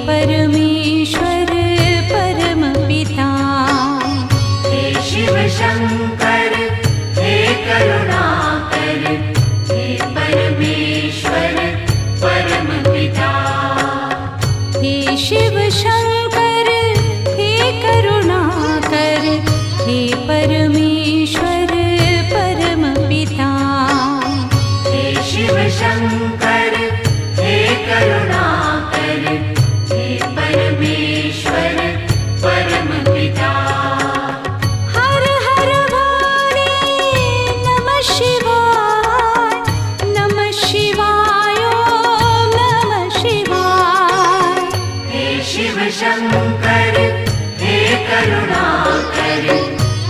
परमेश्वर परम पिता। हे शिव शंकर हे करुणाकर, हे परमेश्वर परम पिता। हे शिव शंकर हे करुणाकर, हे परमेश्वर परम पिता। हे शिव शंकर हे करुणाकर, हे परमेश्वर परम पिता। हर हर भोले नमः शिवाय, नमः शिवाय ओम नमः शिवाय। हे शिव शंकर हे करुणाकर,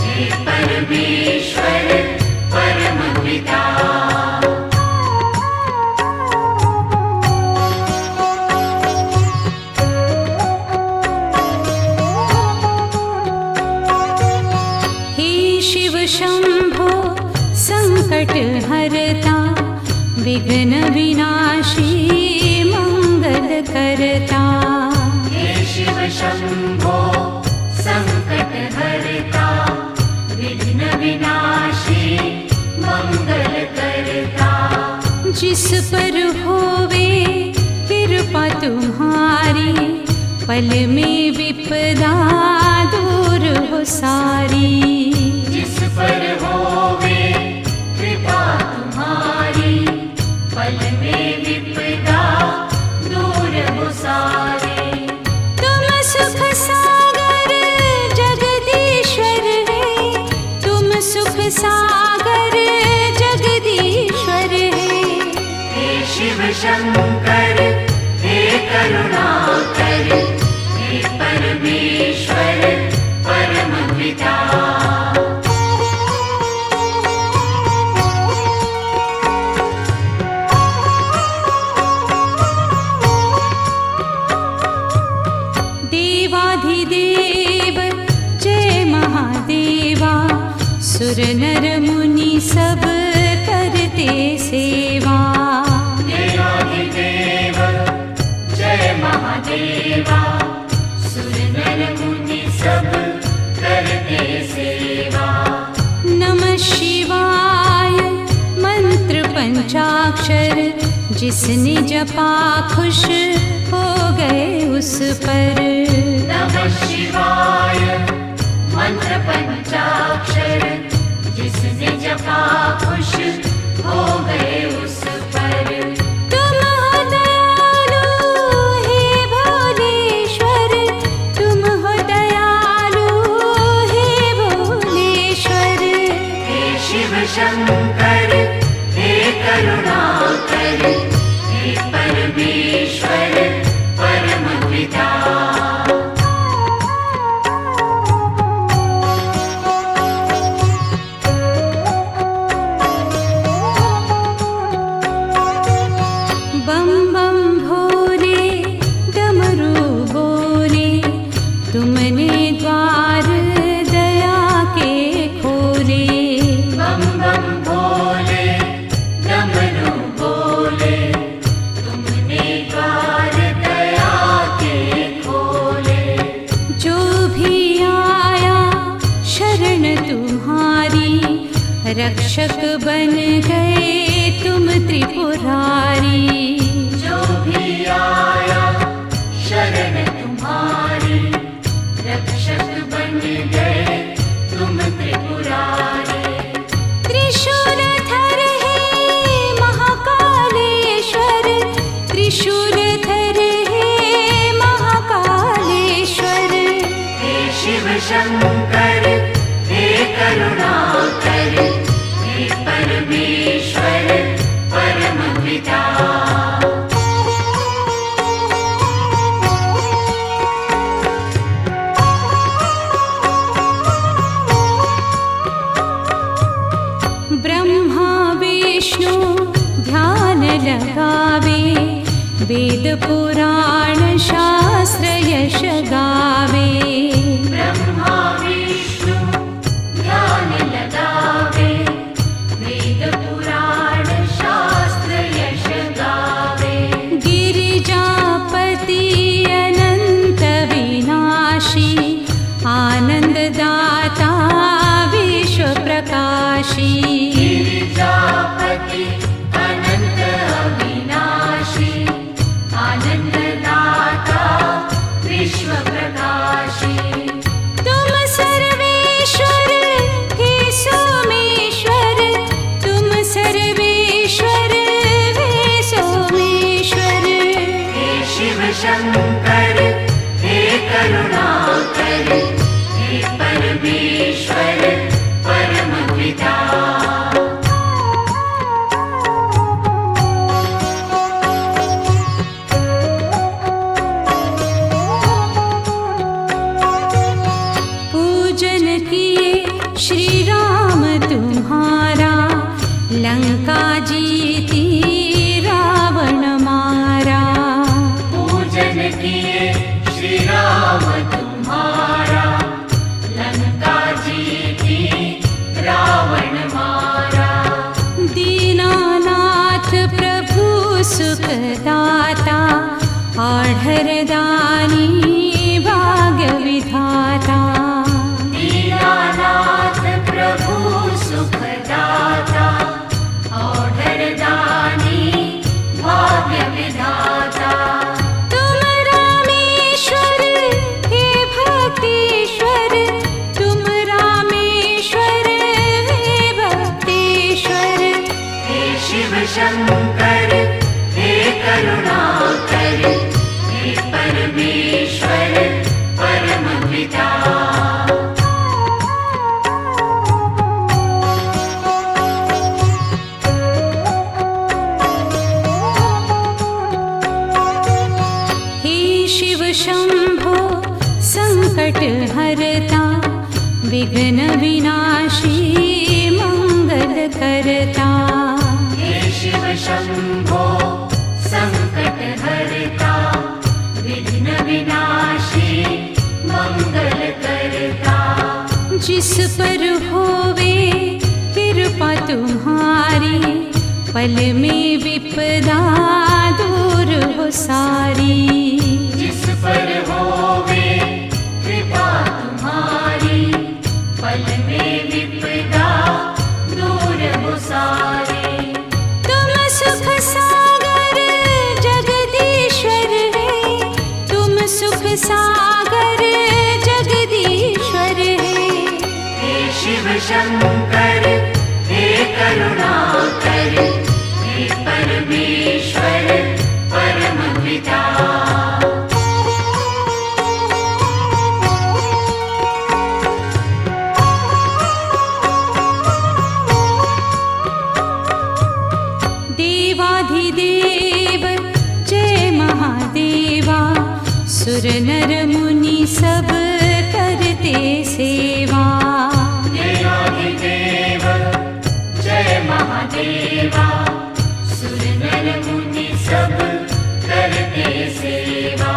हे परमेश्वर परम पिता। हे शिव शंभो संकट हरता, विघ्न विनाशी मंगल करता। हे शिव शंभो संकट हरता, विघ्न विनाशी मंगल करता। जिस पर होवे कृपा तुम्हारी, पल में विपदा दूर हो सारी। जिस पर होवे कृपा तुम्हारी, पल में विपदा दूर हो सारी। तुम सुख सागर जगदीश्वर है, तुम सुख सागर जगदीश्वर है। हे शिव शंकर हे करुणाकर, हे परमेश्वर परम पिता। देवाधिदेव जय महादेवा, सुर नर मुनि सब करते सेवा। देवाधिदेव जय महादेवा, सुर नर मुनि सब करते सेवा। नमः शिवाय मंत्र पंचाक्षर, जिसने जपा खुश हो गए उस पर। नमः शिवाय मंत्र पंचाक्षर, जिसने जपा खुश हो गए उस पर। तुम हो दयालु हे भोलेश्वर, तुम हो दयालु हे भोलेश्वर। हे शिव शंकर हे करुणाकर, हे परमेश्वर परम पिता। बम बम भोले डमरू बोले, तुमने द्वार दया के खोले। बम बम भोले डमरू बोले, तुमने द्वार दया के खोले। जो भी आया शरण तुम्हारी, रक्षक बन गए तुम त्रिपुरारी। जो भी आया शरण तुम्हारी, रक्षक बन गए तुम त्रिपुरारी। त्रिशूलधर हे महाकालेश्वर, त्रिशूलधर हे महाकालेश्वर। हे शिव शंकर हे करुणाकर, हे परमेश्वर परम पिता। ब्रह्मा विष्णु ध्यान लगावे, वेद पुराण शास्त्र यश गावे। ब्रह्मा विष्णु ध्यान लगावे, वेद पुराण शास्त्र यश गावे। गिरिजापति अनंत करुणाकर हे परमेश्वर परमपिता। पूजन किए श्री राम तुम्हारा, लंका जीती रावण मारा। पूजन किए श्री राम तुम्हारा, लंका जीती रावण मारा। दीनानाथ प्रभु सुखदाता, आढ़र दानी भाग्य विधाता। दीनानाथ प्रभु सुखदाता, औढ़र दानी भाग्य विधाता। तुम रामेश्वर हे भक्तेश्वर, तुम रामेश्वर हे भक्तेश्वर। हे शिव शंकर हे करुणाकर हे परमेश्वर परमपिता। हे शिव शंभो संकट हरता, विघ्न विनाशी मंगल करता। हे शिव शंभो संकट हरता, विघ्न विनाशी मंगल करता। जिस पर होवे कृपा तुम्हारी, पल में विपदा दूर हो सारी। जिस पर होवे कृपा तुम्हारी, पल में विपदा दूर हो सारी। तुम सुख सागर जगदीश्वर है, तुम सुख सागर जगदीश्वर है। हे शिव शंकर हे करुणाकर हे परमेश्वर परमपिता। देवाधिदेव जय महादेवा, सुर नर मुनि सब करते सेवा। देवाधिदेव जय महादेवा, सुर नर मुनि सब करते सेवा।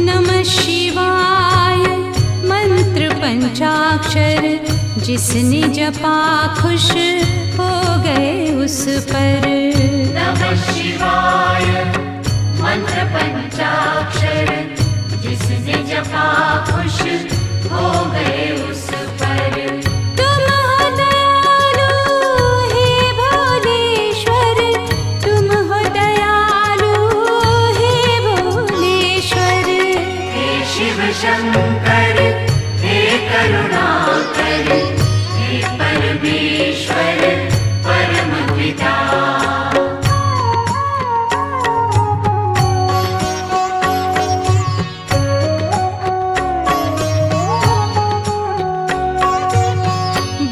नमः शिवाय मंत्र पंचाक्षर, जिसने जपा खुश हो गए उस पर। नमः शिवाय मंत्र पंचाक्षर, जिसने जपा खुश हो गए उस पर। तुम हो दयालु हे भोलेश्वर, तुम हो दयालु हे भोलेश्वर। हे शिव शंकर हे करुणाकर हे परमेश्वर परमपिता।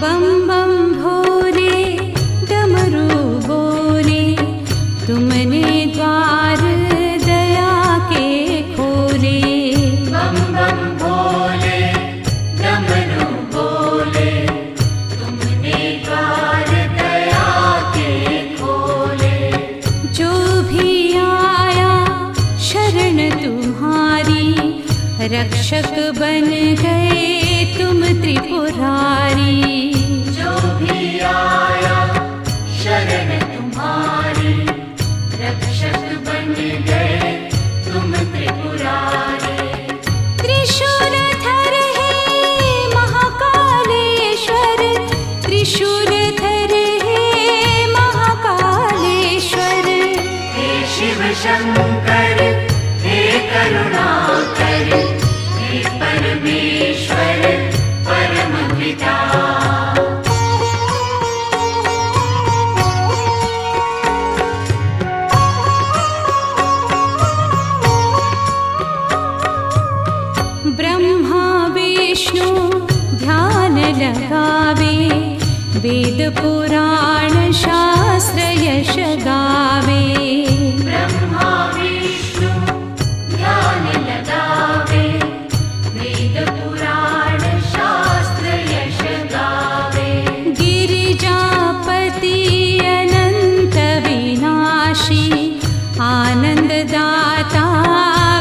बम बम भोले डमरू बोले, तुमने द्वार दया के खोले। बम बम भोले डमरू बोले, तुमने द्वार दया के खोले। जो भी आया शरण तुम्हारी, रक्षक बन गए तुम त्रिपुरारी। जो भी आया शरण तुम्हारी, रक्षक बन गए तुम त्रिपुरारी। त्रिशूलधर हे महाकालेश्वर, त्रिशूलधर हे महाकालेश्वर। हे शिव शंकर हे करुणाकर हे परमेश्वर परमपिता। लगावे, वेद पुराण शास्त्र यश गावे। ब्रह्मा विष्णु ध्यान लगावे, वेद पुराण शास्त्र यश गावे। गिरिजापति अनंत विनाशी, आनंददाता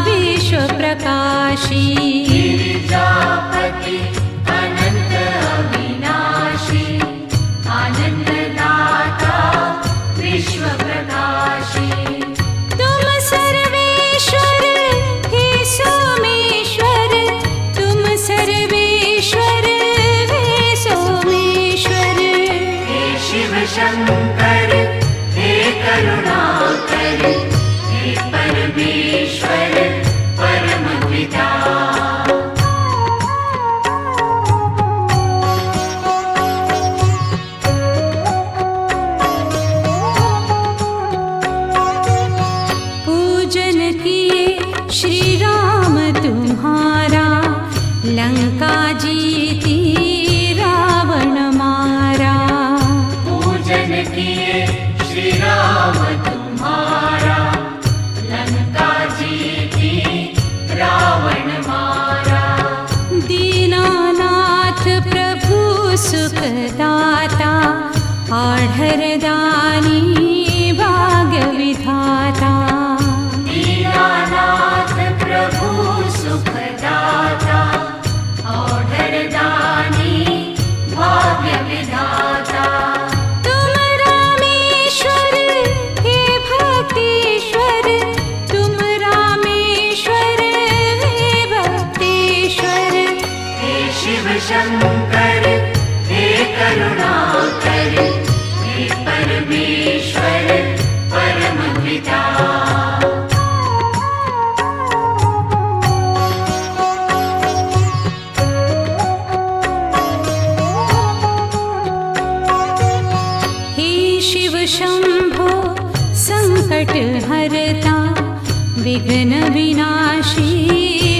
विश्व प्रकाशी। गिरिजापति अनंत अविनाशी, आनंददाता विश्व प्रकाशी। तुम सर्वेश्वर हे सोमेश्वर, तुम सर्वेश्वर हे सोमेश्वर। हे शिव शंकर हे करुणाकर, हे परमेश्वर परम पिता। पूजन किए श्री राम तुम्हारा, लंका जीती रावण मारा। पूजन किए श्री राम तुम्हारा, लंका जीती रावण मारा। दीनानाथ प्रभु सुखदाता, आढ़रदानी भाग्य विधाता। दीनानाथ प्रभु सुखदाता, औढ़रदानी भाग्य विधाता। तुम रामेश्वर हे भक्तेश्वर, तुम रामेश्वर हे भक्तेश्वर। हे शिव शंकर हे करुणाकर, हे परमेश्वर परम पिता। हे शिव शंभो संकट हरता, विघ्न विनाशी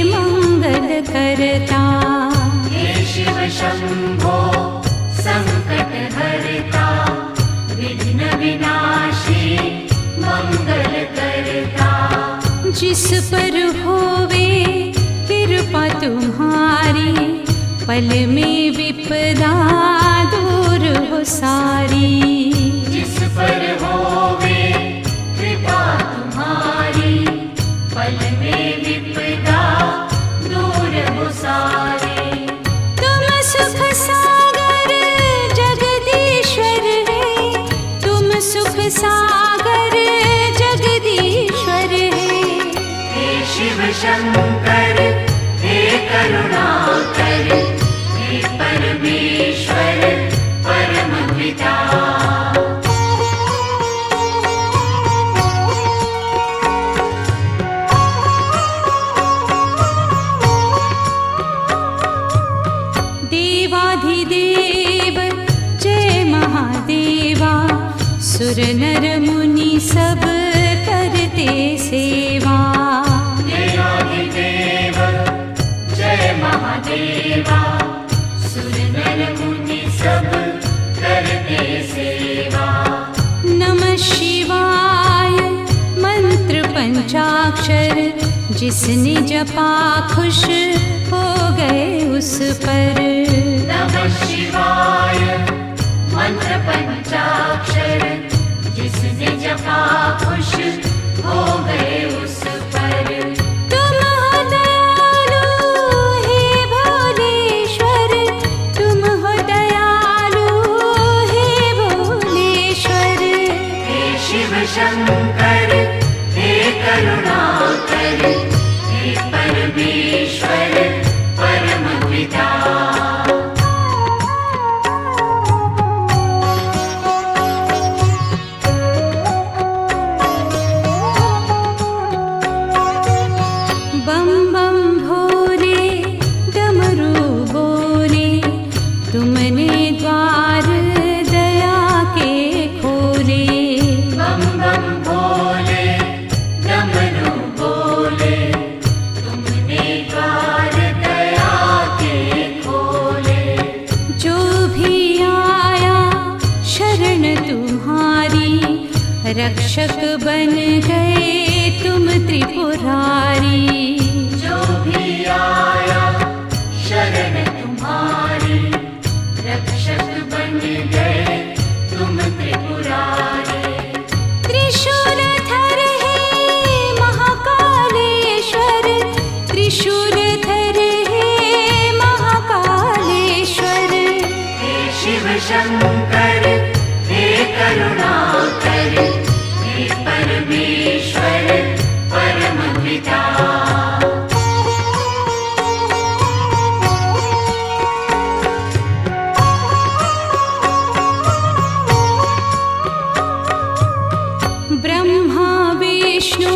मंगल करता। हे शिव शंभो संकट हरता, विघ्न विनाशी मंगल करता। जिस पर होवे कृपा तुम्हारी, पल में विपदा दूर हो सारी। जिस पर होवे कृपा तुम्हारी, पल में विपदा दूर हो सारी। तुम सुख सागर जगदीश्वर है, तुम सुख सागर जगदीश्वर है। हे शिव शंकर हे करुणाकर, हे परमेश्वर परम पिता। देवाधिदेव जय महादेवा, सुर नर मुनि सब करते सेवा। देवाधिदेव जय महादेवा, सुर नर मुनि सब करते सेवा। नमः शिवाय मंत्र पंचाक्षर, जिसने जपा खुश हो गए उस पर। नमः शिवाय मंत्र पंचाक्षर, जिसने जपा खुश हो गए उस पर। तुम हो दयालु हे भोलेश्वर, तुम हो दयालु हे भोलेश्वर। हे शिव शंकर हे करुणाकर, हे परमेश्वर परम पिता। बम बम भोले डमरू बोले, तुमने द्वार दया के खोले। बम बम भोले डमरू बोले, तुमने द्वार रक्षक बन गए तुम त्रिपुरारी। जो भी आया शरण तुम्हारी, रक्षक बन गए तुम त्रिपुरारी। त्रिशूलधर है महाकालेश्वर, त्रिशूलधर है महाकालेश्वर। हे शिव शंकर हे करुणाकर, हे परमेश्वर परम पिता। ब्रह्मा विष्णु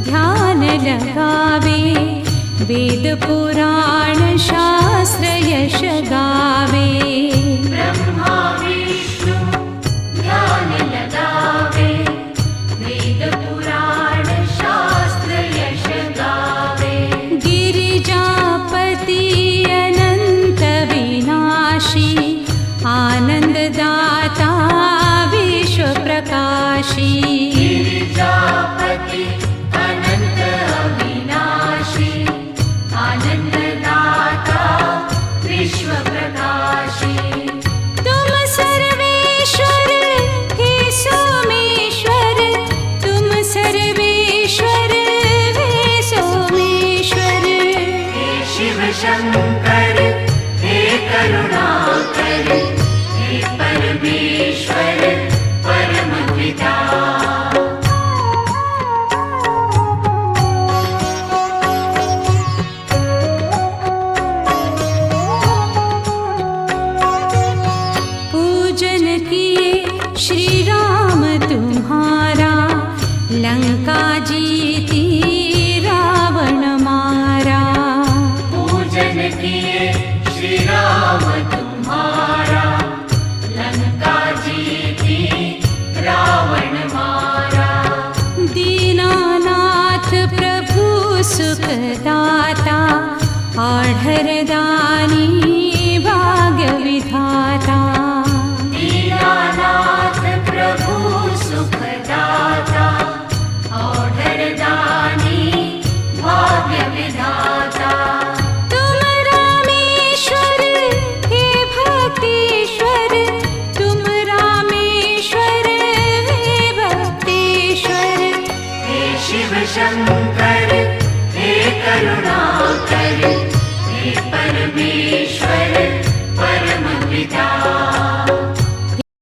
ध्यान लगावे, वेद पुराण शास्त्र यश गावे। ब्रह्मा विष्णु ध्यान लगावे, वेद पुराण शास्त्र यश गावे। गिरिजापति अनंत विनाशी, आनंददाता विश्व प्रकाशी। गिरिजापति अनंत अविनाशी, आनंददाता विश्व प्रकाशी। तुम सर्वेश्वर हे सोमेश्वर, तुम सर्वेश्वर हे सोमेश्वर। हे शिव शंकर हे करुणाकर, हे परमेश्वर परम पिता। पूजन किए श्री राम तुम्हारा, लंका जीती रावण मारा। पूजन किए श्री राम तुम्हारा, लंका जीती रावण मारा। दीनानाथ प्रभु सुखदाता, आढ़रदानी भाग्य विधाता। दीनानाथ प्रभु सुखदाता, औढ़रदानी भाग्य विधाता। तुम रामेश्वर हे भक्तेश्वर, तुम रामेश्वर हे भक्तेश्वर। हे शिव शंकर हे करुणाकर, हे परमेश्वर